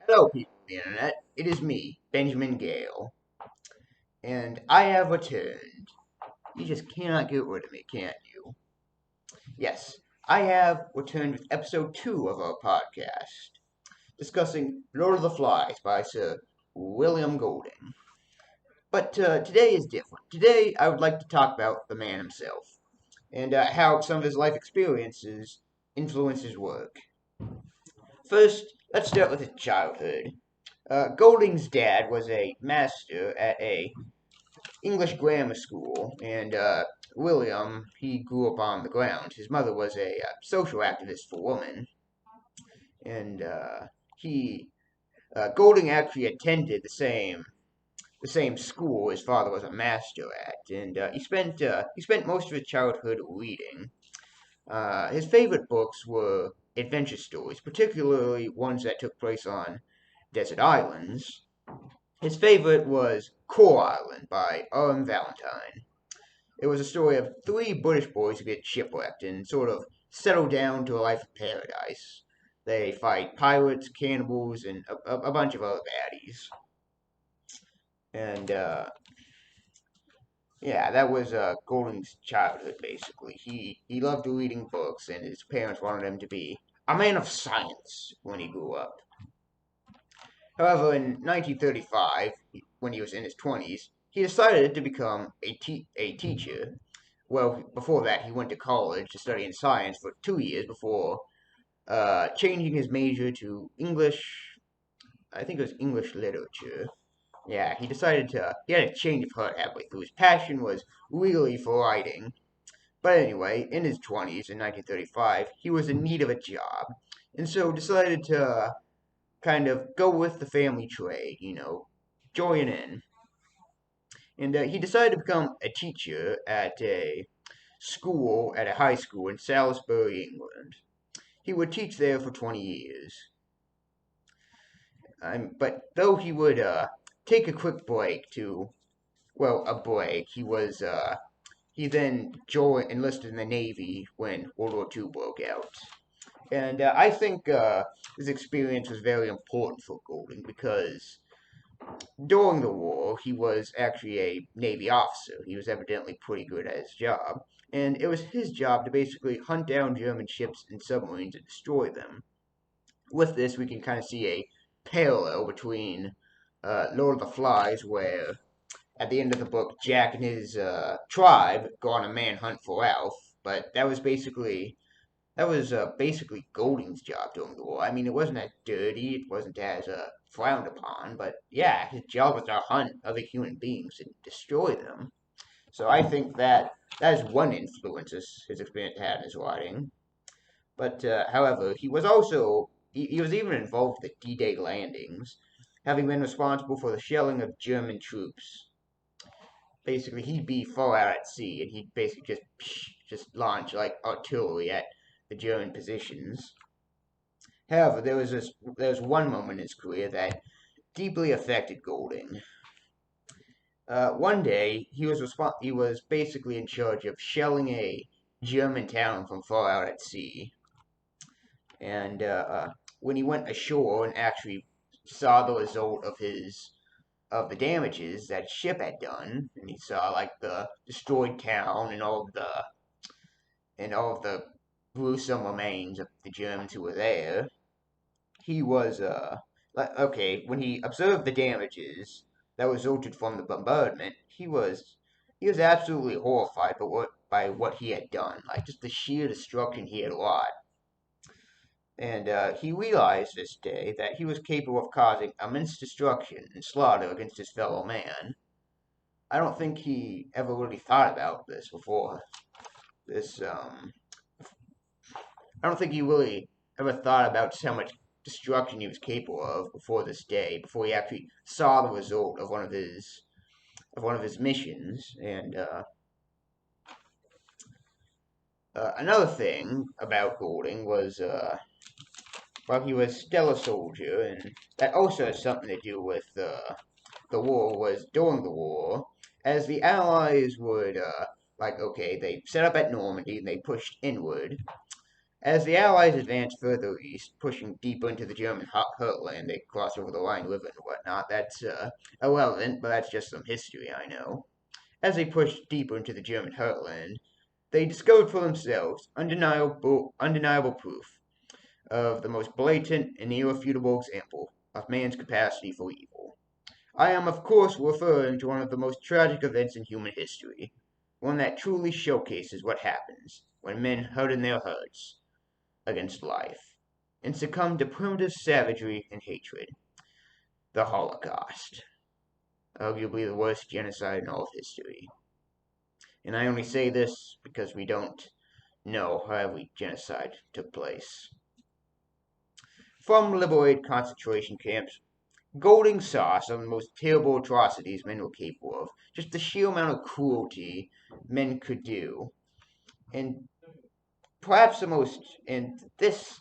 Hello, people of the internet. It is me, Benjamin Gale, and I have returned. You just cannot get rid of me, can't you? Yes, I have returned with episode 2 of our podcast, discussing Lord of the Flies by Sir William Golding. But today is different. Today, I would like to talk about the man himself, and how some of his life experiences influence his work. First, let's start with his childhood. Golding's dad was a master at a English grammar school, and William, he grew up on the ground. His mother was a social activist for women, and he Golding actually attended the same school his father was a master at, and he spent most of his childhood reading. His favorite books were adventure stories, particularly ones that took place on desert islands. His favorite was Coal Island by R.M. Valentine. It was a story of three British boys who get shipwrecked and sort of settle down to a life of paradise. They fight pirates, cannibals, and a bunch of other baddies. And yeah, that was Golding's childhood basically. He loved reading books, and his parents wanted him to be a man of science when he grew up. However, in 1935, when he was in his 20s, he decided to become a teacher. Well, before that, he went to college to study in science for 2 years before changing his major to English. I think it was English literature. Yeah, he had a change of heart halfway through. His passion was really for writing. But anyway, in his 20s, in 1935, he was in need of a job, and so decided to kind of go with the family trade, join in. And he decided to become a teacher at a high school in Salisbury, England. He would teach there for 20 years. But though he would take a quick break a break, he then enlisted in the Navy when World War II broke out. And I think this experience was very important for Golding because during the war, he was actually a Navy officer. He was evidently pretty good at his job, and it was his job to basically hunt down German ships and submarines and destroy them. With this, we can kind of see a parallel between Lord of the Flies, where at the end of the book, Jack and his tribe go on a manhunt for Ralph, but that was basically Golding's job during the war. I mean, it wasn't as dirty, it wasn't as frowned upon, but yeah, his job was to hunt other human beings and destroy them. So I think that is one influence his experience had in his writing. But however, he was even involved with the D-Day landings, having been responsible for the shelling of German troops. Basically, he'd be far out at sea, and he'd basically just launch like artillery at the German positions. However, there was one moment in his career that deeply affected Golding. One day, he was basically in charge of shelling a German town from far out at sea, and when he went ashore and actually saw the result of the damages that ship had done, and he saw like the destroyed town and all of the gruesome remains of the Germans who were there, he was when he observed the damages that resulted from the bombardment, he was absolutely horrified by what he had done, like just the sheer destruction he had wrought. And he realized this day that he was capable of causing immense destruction and slaughter against his fellow man. I don't think he ever really thought about this before. This I don't think he really ever thought about just how much destruction he was capable of before this day, before he actually saw the result of one of his missions. And another thing about Golding was, while he was still a soldier, and that also has something to do with the war, was during the war, as the Allies would, they set up at Normandy and they pushed inward. As the Allies advanced further east, pushing deeper into the German heartland, they crossed over the Rhine River and whatnot. That's irrelevant, but that's just some history I know. As they pushed deeper into the German heartland, they discovered for themselves undeniable proof of the most blatant and irrefutable example of man's capacity for evil. I am, of course, referring to one of the most tragic events in human history, one that truly showcases what happens when men harden their hearts against life and succumb to primitive savagery and hatred. The Holocaust, arguably the worst genocide in all of history. And I only say this because we don't know how every genocide took place. From liberated concentration camps, Golding saw some of the most terrible atrocities men were capable of. Just the sheer amount of cruelty men could do. And perhaps the most, and this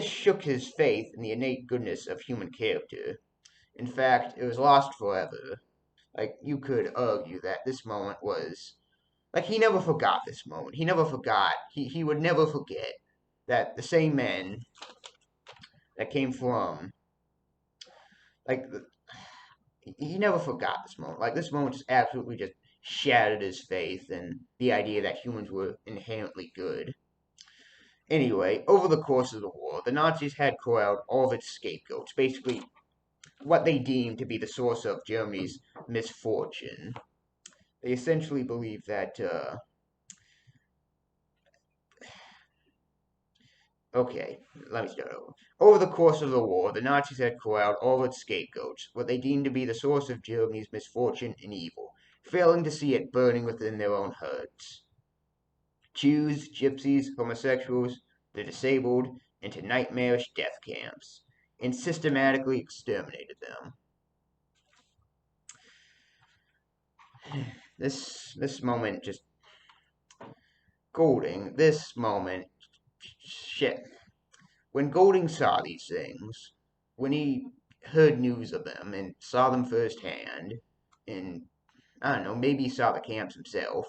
shook his faith in the innate goodness of human character. In fact, it was lost forever. Like, you could argue that this moment was, like, he never forgot this moment. He never forgot, he would never forget that the same men that came from, like, he never forgot this moment. Like, this moment just absolutely just shattered his faith in the idea that humans were inherently good. Anyway, over the course of the war, the Nazis had corralled all of its scapegoats, basically what they deemed to be the source of Germany's misfortune. They essentially believed that, okay, let me start over. Over the course of the war, the Nazis had corralled all its scapegoats, what they deemed to be the source of Germany's misfortune and evil, failing to see it burning within their own hearts. Jews, gypsies, homosexuals, the disabled, into nightmarish death camps, and systematically exterminated them. This moment just Golding, this moment shit. When Golding saw these things, when he heard news of them and saw them firsthand, and I don't know, maybe he saw the camps himself,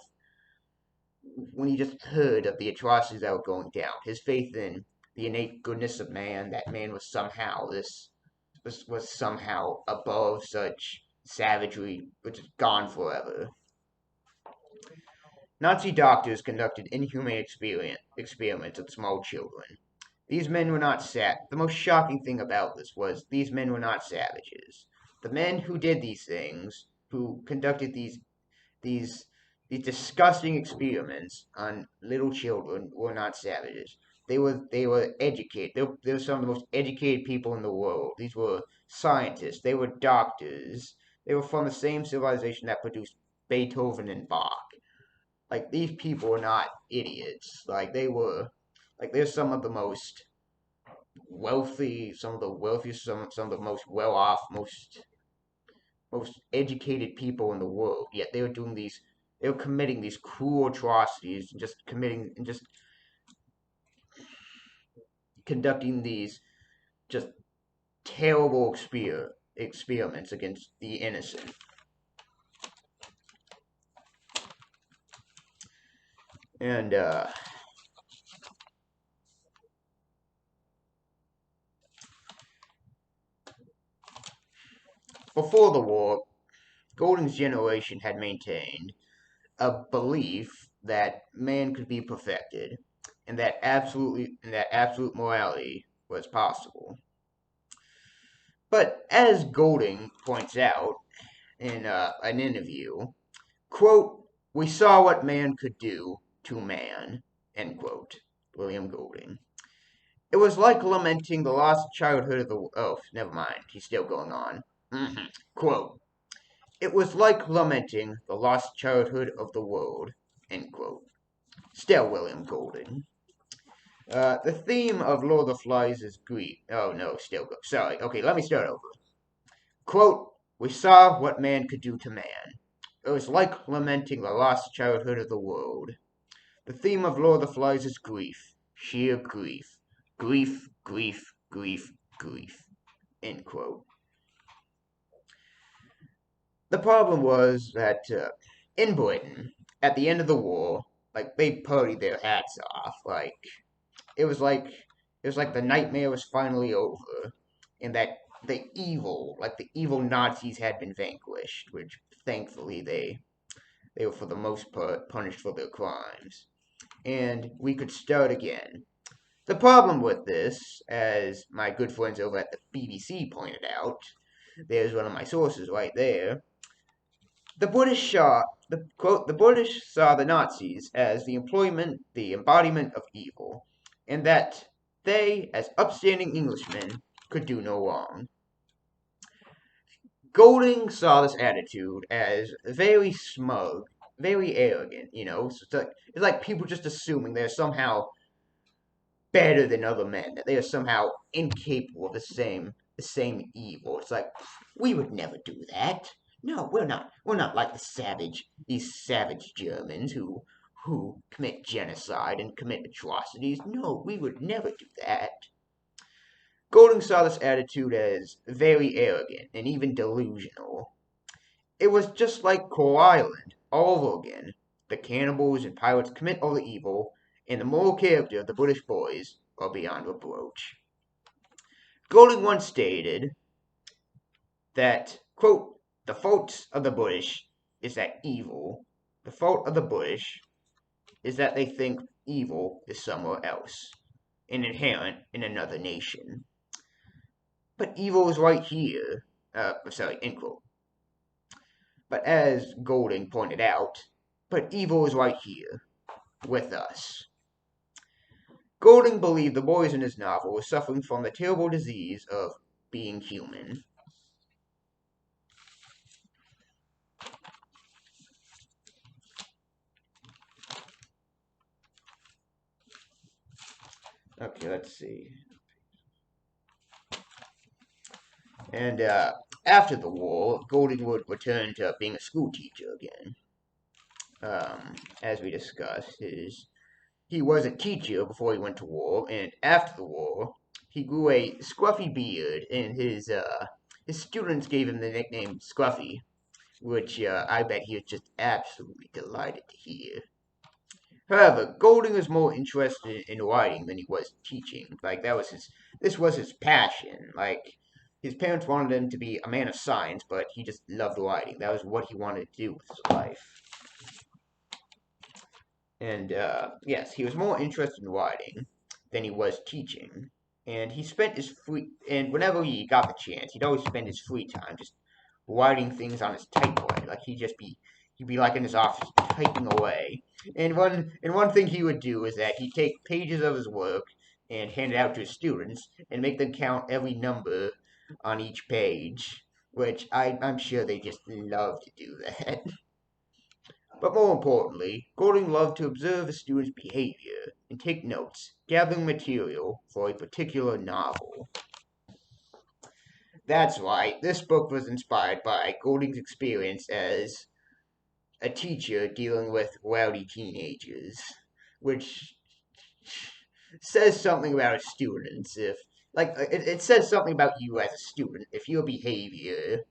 when he just heard of the atrocities that were going down, his faith in the innate goodness of man, that man was somehow was somehow above such savagery, which is gone forever. Nazi doctors conducted inhumane experiments on small children. These men were not The most shocking thing about this was these men were not savages. The men who did these things, who conducted these these disgusting experiments on little children, were not savages. They were educated. They were some of the most educated people in the world. These were scientists. They were doctors. They were from the same civilization that produced Beethoven and Bach. Like, these people were not idiots. Like, they're some of the most wealthy, some of the wealthiest, some of the most well off, most educated people in the world. Yet they were committing these cruel atrocities, and just conducting these just terrible experiments against the innocent. And before the war, Golding's generation had maintained a belief that man could be perfected, and that absolute morality was possible. But as Golding points out in an interview, quote, "We saw what man could do to man," end quote. William Golding. It was like lamenting the lost childhood of the. Oh, never mind. He's still going on. Quote, "It was like lamenting the lost childhood of the world," end quote. Still William Golding. The theme of Lord of the Flies is grief. Oh no, still go. Sorry. Okay, let me start over. Quote, "We saw what man could do to man. It was like lamenting the lost childhood of the world. The theme of Lord of the Flies is grief. Sheer grief. Grief, grief, grief, grief." End quote. The problem was that in Britain, at the end of the war, like, they partied their hats off. Like, it was like the nightmare was finally over, and that the evil Nazis had been vanquished, which thankfully they were for the most part punished for their crimes, and we could start again. The problem with this, as my good friends over at the BBC pointed out, there's one of my sources right there. The British saw the British saw the Nazis as the embodiment of evil, and that they, as upstanding Englishmen, could do no wrong. Golding saw this attitude as very smug, very arrogant. It's like people just assuming they're somehow better than other men, that they are somehow incapable of the same evil. It's like we would never do that. No, we're not. We're not like these savage Germans who commit genocide and commit atrocities. No, we would never do that. Golding saw this attitude as very arrogant and even delusional. It was just like Coal Island all over again. The cannibals and pirates commit all the evil, and the moral character of the British boys are beyond reproach. Golding once stated that, quote, the fault of the British is that evil. The fault of the British is that they think evil is somewhere else, and inherent in another nation. But evil is right here. End quote. But as Golding pointed out, but evil is right here, with us. Golding believed the boys in his novel were suffering from the terrible disease of being human. Okay, let's see. And after the war, Golding would return to being a school teacher again. As we discussed, he was a teacher before he went to war, and after the war, he grew a scruffy beard, and his students gave him the nickname Scruffy, which I bet he was just absolutely delighted to hear. However, Golding was more interested in writing than he was teaching. Like this was his passion. Like his parents wanted him to be a man of science, but he just loved writing. That was what he wanted to do with his life. And yes, he was more interested in writing than he was teaching. And and whenever he got the chance, he'd always spend his free time just writing things on his typewriter. Like he'd be like in his office typing away. And one thing he would do is that he'd take pages of his work and hand it out to his students and make them count every number on each page, which I'm sure they just love to do that. But more importantly, Golding loved to observe a student's behavior and take notes, gathering material for a particular novel. That's right, this book was inspired by Golding's experience as a teacher dealing with rowdy teenagers, which says something about students. It says something about you as a student if your behavior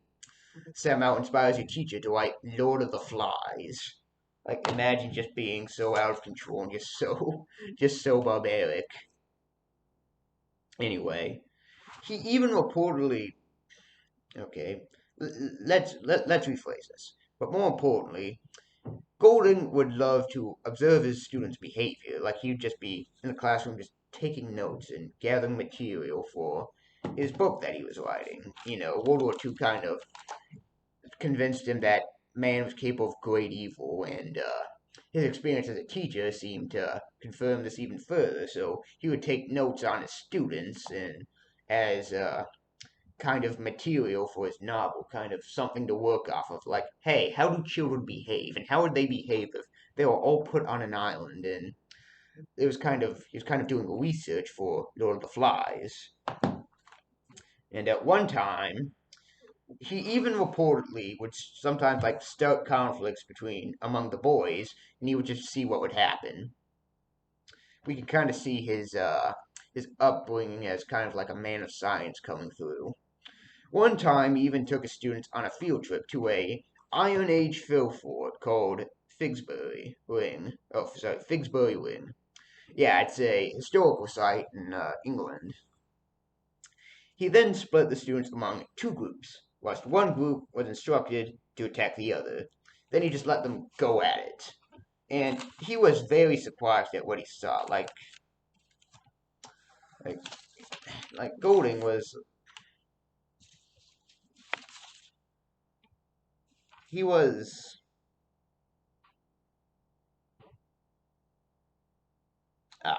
somehow inspires your teacher to write Lord of the Flies. Like imagine just being so out of control and just so barbaric. Anyway, he even reportedly okay. Let's rephrase this. But more importantly, Golding would love to observe his students' behavior. Like he'd just be in the classroom just taking notes and gathering material for his book that he was writing. World War II kind of convinced him that man was capable of great evil, and his experience as a teacher seemed to confirm this even further. So he would take notes on his students and as kind of material for his novel, kind of something to work off of. Like, hey, how do children behave, and how would they behave if they were all put on an island? And he was kind of doing research for Lord of the Flies. And at one time, he even reportedly would sometimes like start conflicts among the boys, and he would just see what would happen. We could kind of see his upbringing as kind of like a man of science coming through. One time, he even took his students on a field trip to a Iron Age fill fort called Figsbury Ring. Oh, sorry, Figsbury Ring. Yeah, it's a historical site in England. He then split the students among two groups, whilst one group was instructed to attack the other. Then he just let them go at it. And he was very surprised at what he saw. Like, like Golding was, he was, ah,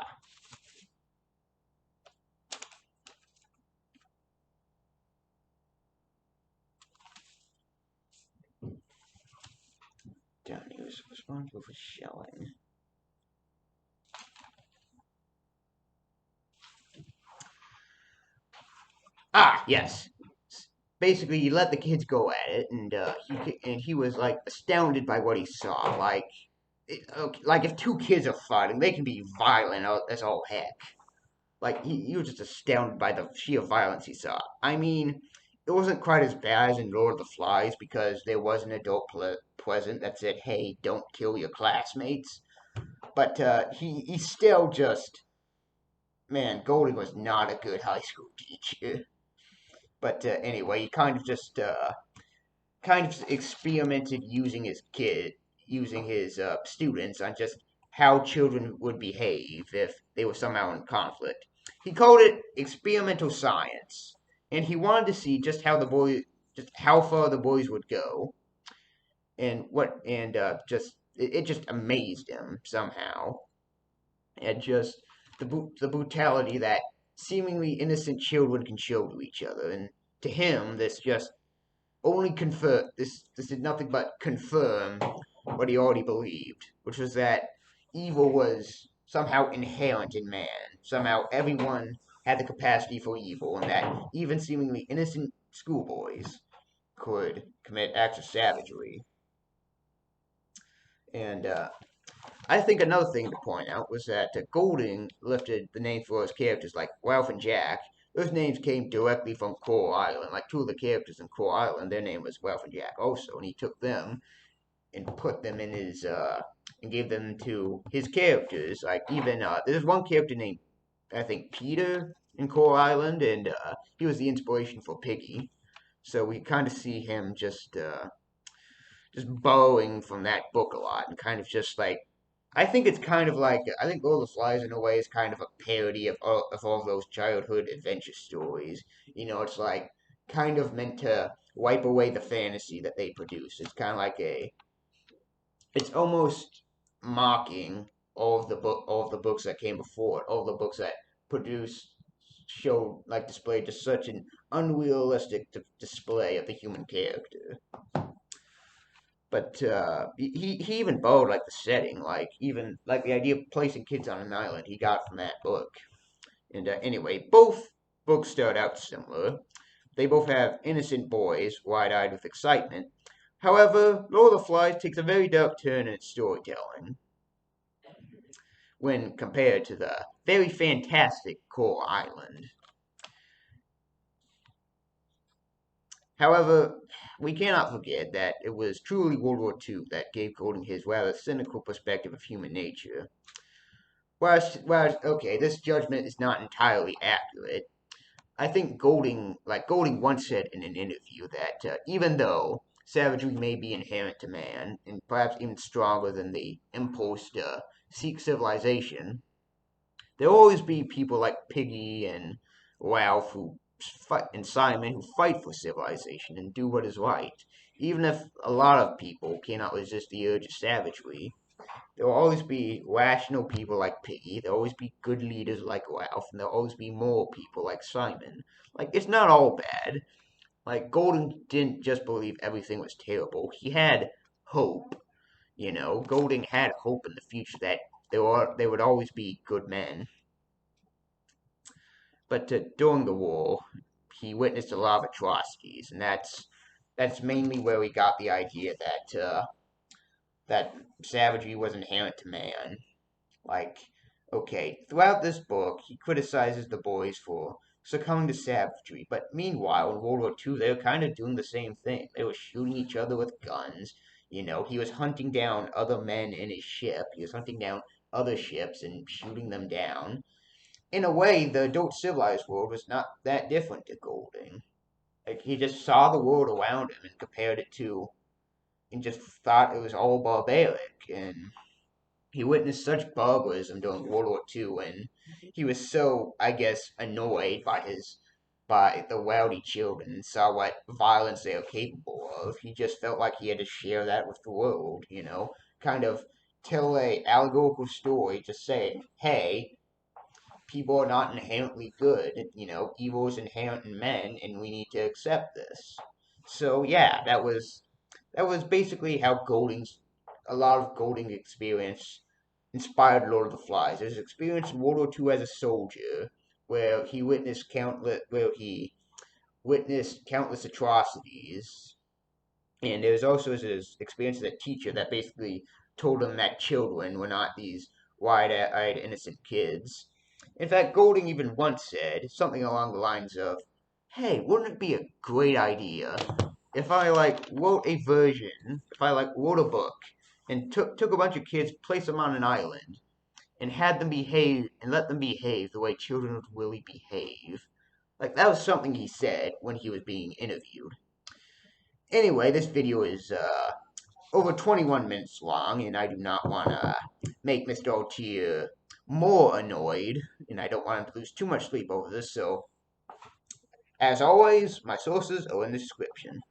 damn, he was responsible for shelling. Ah, yes. Basically, he let the kids go at it, and he was like astounded by what he saw. Okay, like if two kids are fighting, they can be violent as all heck. Like he was just astounded by the sheer violence he saw. I mean, it wasn't quite as bad as in Lord of the Flies because there was an adult present that said, "Hey, don't kill your classmates." But he still just, man, Golding was not a good high school teacher. But anyway, he kind of experimented using his students on just how children would behave if they were somehow in conflict. He called it experimental science, and he wanted to see just how far the boys would go, and just it just amazed him somehow, and just the brutality that seemingly innocent children can show to each other, and to him, this did nothing but confirm what he already believed, which was that evil was somehow inherent in man. Somehow everyone had the capacity for evil, and that even seemingly innocent schoolboys could commit acts of savagery. And I think another thing to point out was that Golding lifted the names for his characters like Ralph and Jack. Those names came directly from Coral Island. Like two of the characters in Coral Island, their name was Ralph and Jack also, and he took them and put them in his and gave them to his characters. Like even there's one character named I think Peter in Coral Island, and he was the inspiration for Piggy. So we kind of see him just borrowing from that book a lot, and kind of just like I think it's kind of like I think Lord of the Flies in a way is kind of a parody of all those childhood adventure stories. It's like kind of meant to wipe away the fantasy that they produce. It's kind of like it's almost mocking all of the books that came before it, all the books that produced showed like displayed just such an unrealistic display of the human character. But he even borrowed like the setting, like even like the idea of placing kids on an island he got from that book. And anyway, both books start out similar. They both have innocent boys, wide-eyed with excitement. However, Lord of the Flies takes a very dark turn in its storytelling when compared to the very fantastic Coral Island. However, we cannot forget that it was truly World War II that gave Golding his rather cynical perspective of human nature. Okay, this judgment is not entirely accurate. I think Golding once said in an interview that even though savagery may be inherent to man, and perhaps even stronger than the impulse to seek civilization, there will always be people like Piggy and Ralph and Simon who fight for civilization and do what is right. Even if a lot of people cannot resist the urge of savagery, there will always be rational people like Piggy. There will always be good leaders like Ralph, and there will always be moral people like Simon. Like, it's not all bad. Like, Golden didn't just believe everything was terrible. He had hope. Golding had hope in the future that there would always be good men. But during the war, he witnessed a lot of atrocities, and that's mainly where we got the idea that savagery was inherent to man. Like, okay, throughout this book, he criticizes the boys for succumbing to savagery, but meanwhile, in World War II, they were kind of doing the same thing. They were shooting each other with guns. He was hunting down other men in his ship. He was hunting down other ships and shooting them down. In a way, the adult civilized world was not that different to Golding. Like, he just saw the world around him and compared it to, and just thought it was all barbaric. And he witnessed such barbarism during World War II, and he was so, I guess, annoyed by the rowdy children and saw what violence they are capable of. He just felt like he had to share that with the world, kind of tell a allegorical story to say, hey, people are not inherently good. Evil is inherent in men, and we need to accept this. So yeah, that was basically how a lot of Golding's experience inspired Lord of the Flies. His experience in World War II as a soldier, where he witnessed countless atrocities, and there was also his experience as a teacher that basically told him that children were not these wide-eyed innocent kids. In fact, Golding even once said something along the lines of, "Hey, wouldn't it be a great idea if I wrote a book and took a bunch of kids, placed them on an island, and had them behave and let them behave the way children would really behave?" Like, that was something he said when he was being interviewed. Anyway, this video is over 21 minutes long, and I do not want to make Mr. Altier more annoyed, and I don't want him to lose too much sleep over this, so as always, my sources are in the description.